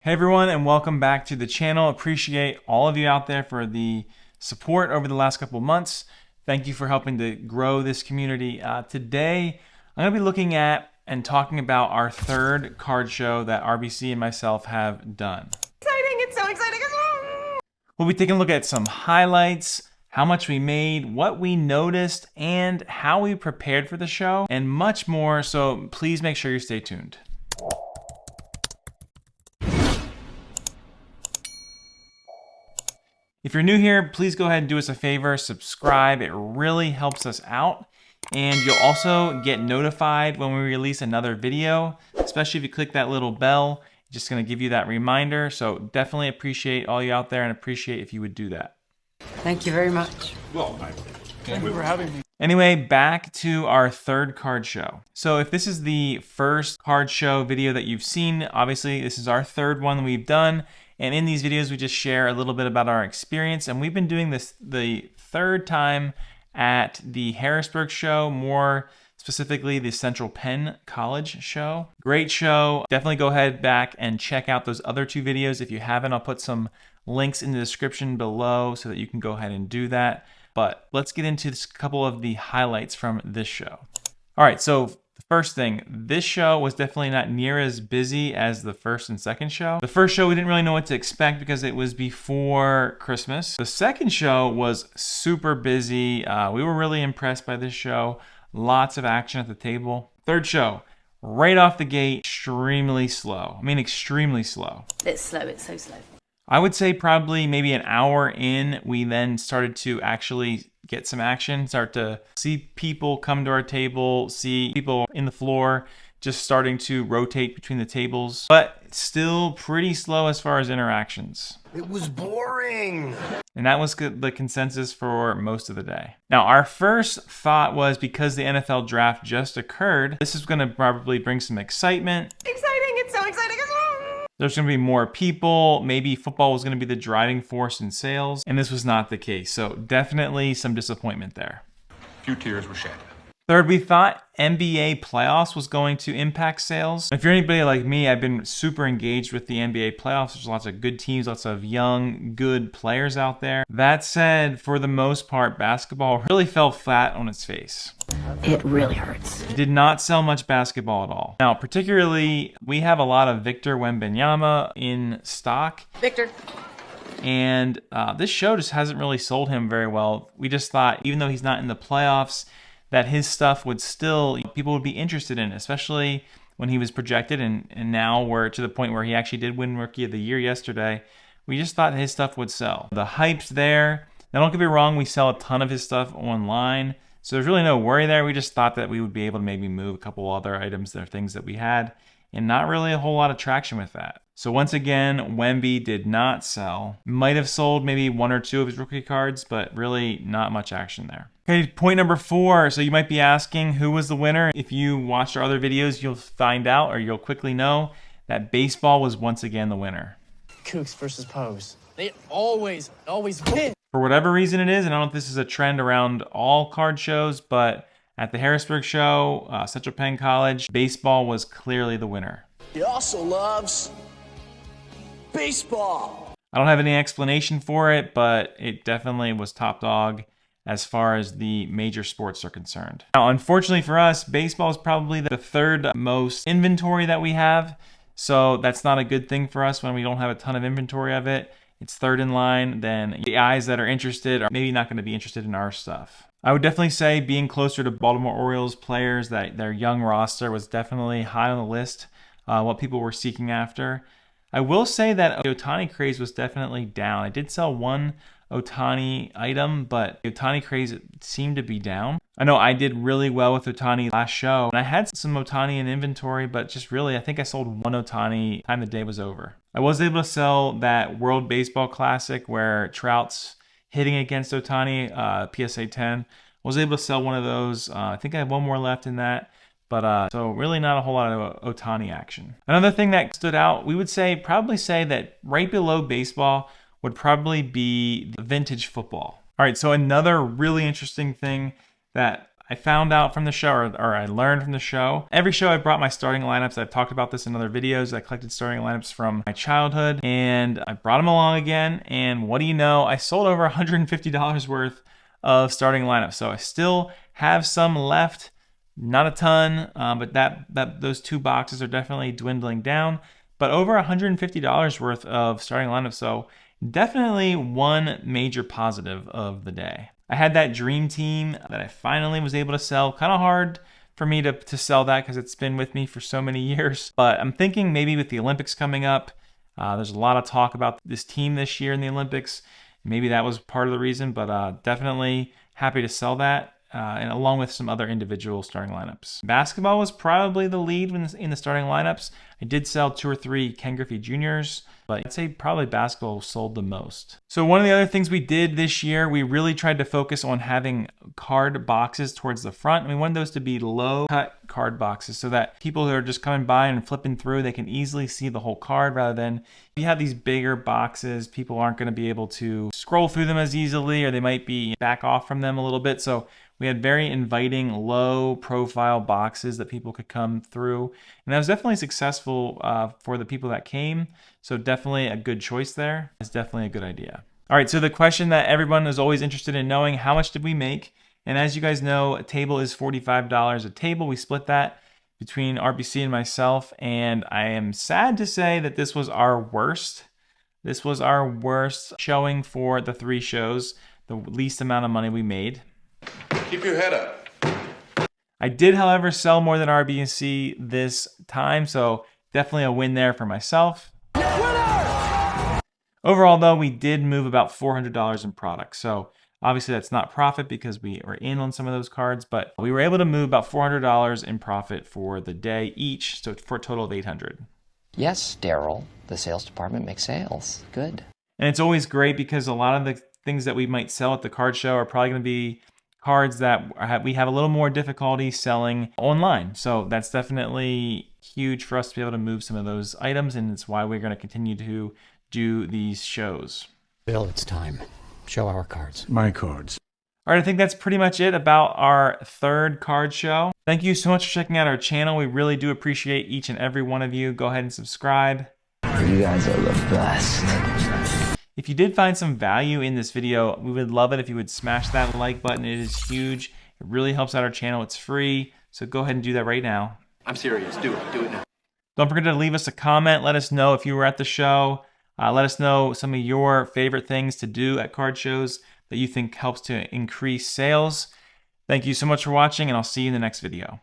Hey everyone, and welcome back to the channel. Appreciate all of you out there for the support over the last couple of months. Thank you for helping to grow this community. Today, I'm going to be looking at and talking about our third card show that RBC and myself have done. Exciting! It's so exciting! We'll be taking a look at some highlights, how much we made, what we noticed, and how we prepared for the show, and much more, so please make sure you stay tuned. If you're new here, please go ahead and do us a favor, subscribe. It really helps us out. And you'll also get notified when we release another video, especially if you click that little bell. It's just gonna give you that reminder. So definitely appreciate all you out there and appreciate if you would do that. Thank you very much. Well, thank you for having me. Anyway, back to our third card show. So if this is the first card show video that you've seen, obviously this is our third one that we've done. And in these videos, we just share a little bit about our experience. And we've been doing this the third time at the Harrisburg show, more specifically the Central Penn College show. Great show. Definitely go ahead back and check out those other two videos. If you haven't, I'll put some links in the description below so that you can go ahead and do that. But let's get into a couple of the highlights from this show. All right, so first thing, this show was definitely not near as busy as the first and second show. The first show, we didn't really know what to expect because it was before Christmas. The second show was super busy. We were really impressed by this show. Lots of action at the table. Third show, right off the gate, extremely slow. I mean, extremely slow. It's slow, it's so slow. I would say probably maybe an hour in, we then started to actually get some action, start to see people come to our table, see people in the floor, just starting to rotate between the tables, but still pretty slow as far as interactions. It was boring. And that was the consensus for most of the day. Now, our first thought was because the NFL draft just occurred, this is gonna probably bring some excitement. Exciting! It's so exciting! There's going to be more people. Maybe football was going to be the driving force in sales, and this was not the case. So definitely some disappointment there. A few tears were shed. Third, we thought NBA playoffs was going to impact sales. If you're anybody like me, I've been super engaged with the NBA playoffs. There's lots of good teams, lots of young, good players out there. That said, for the most part, basketball really fell flat on its face. It really hurts. It did not sell much basketball at all. Now, particularly, we have a lot of Victor Wembanyama in stock. Victor. And this show just hasn't really sold him very well. We just thought, even though he's not in the playoffs, that his stuff would still, people would be interested in, especially when he was projected. And now we're to the point where he actually did win Rookie of the Year yesterday. We just thought his stuff would sell. The hype's there. Now, don't get me wrong, we sell a ton of his stuff online. So there's really no worry there. We just thought that we would be able to maybe move a couple other items or things that we had, and not really a whole lot of traction with that. So once again, Wemby did not sell. Might have sold maybe one or two of his rookie cards, but really not much action there. Okay, point number 4. So you might be asking, who was the winner? If you watched our other videos, you'll find out, or you'll quickly know, that baseball was once again the winner. Kooks versus Pose. They always win. For whatever reason it is, and I don't know if this is a trend around all card shows, but at the Harrisburg show, Central Penn College, baseball was clearly the winner. He also loves baseball. I don't have any explanation for it, but it definitely was top dog as far as the major sports are concerned. Now, unfortunately for us, baseball is probably the third most inventory that we have, so that's not a good thing for us when we don't have a ton of inventory of it. It's third in line, then the eyes that are interested are maybe not going to be interested in our stuff. I would definitely say being closer to Baltimore Orioles players, that their young roster was definitely high on the list, what people were seeking after. I will say that the Ohtani craze was definitely down. I did sell one Ohtani item, but the Ohtani craze seemed to be down. I know I did really well with Ohtani last show, and I had some Ohtani in inventory, but just really, I think I sold one Ohtani time the day was over. I was able to sell that World Baseball Classic where Trout's hitting against Ohtani, PSA 10. I was able to sell one of those. I think I have one more left in that. But so really not a whole lot of Ohtani action. Another thing that stood out, we would probably say that right below baseball would probably be vintage football. All right, so another really interesting thing that I found out from the show, or I learned from the show. Every show I brought my starting lineups. I've talked about this in other videos. I collected starting lineups from my childhood, and I brought them along again. And what do you know? I sold over $150 worth of starting lineups. So I still have some left, not a ton, but those 2 boxes are definitely dwindling down. But over $150 worth of starting lineups. So definitely one major positive of the day. I had that dream team that I finally was able to sell. Kind of hard for me to sell that because it's been with me for so many years. But I'm thinking maybe with the Olympics coming up, there's a lot of talk about this team this year in the Olympics. Maybe that was part of the reason, but definitely happy to sell that. And along with some other individual starting lineups. Basketball was probably the lead in the starting lineups. I did sell 2 or 3 Ken Griffey Juniors, but I'd say probably basketball sold the most. So one of the other things we did this year, we really tried to focus on having card boxes towards the front. And we wanted those to be low cut card boxes so that people who are just coming by and flipping through, they can easily see the whole card, rather than if you have these bigger boxes, people aren't going to be able to scroll through them as easily, or they might be back off from them a little bit. So we had very inviting, low profile boxes that people could come through. And that was definitely successful for the people that came. So definitely a good choice there. It's definitely a good idea. All right, so the question that everyone is always interested in knowing, how much did we make? And as you guys know, a table is $45 a table. We split that between RBC and myself. And I am sad to say that this was our worst. This was our worst showing for the 3 shows, the least amount of money we made. Keep your head up. I did, however, sell more than RBC this time, so definitely a win there for myself. Winner! Overall, though, we did move about $400 in product. So obviously that's not profit because we were in on some of those cards, but we were able to move about $400 in profit for the day each, so for a total of $800. Yes, Daryl, the sales department makes sales. Good. And it's always great because a lot of the things that we might sell at the card show are probably going to be cards that we have a little more difficulty selling online. So that's definitely huge for us to be able to move some of those items, and it's why we're going to continue to do these shows. Bill, it's time. Show our cards. My cards. All right, I think that's pretty much it about our 3rd card show. Thank you so much for checking out our channel. We really do appreciate each and every one of you. Go ahead and subscribe. You guys are the best. If you did find some value in this video, we would love it if you would smash that like button. It is huge. It really helps out our channel. It's free. So go ahead and do that right now. I'm serious. Do it. Do it now. Don't forget to leave us a comment. Let us know if you were at the show. Let us know some of your favorite things to do at card shows that you think helps to increase sales. Thank you so much for watching, and I'll see you in the next video.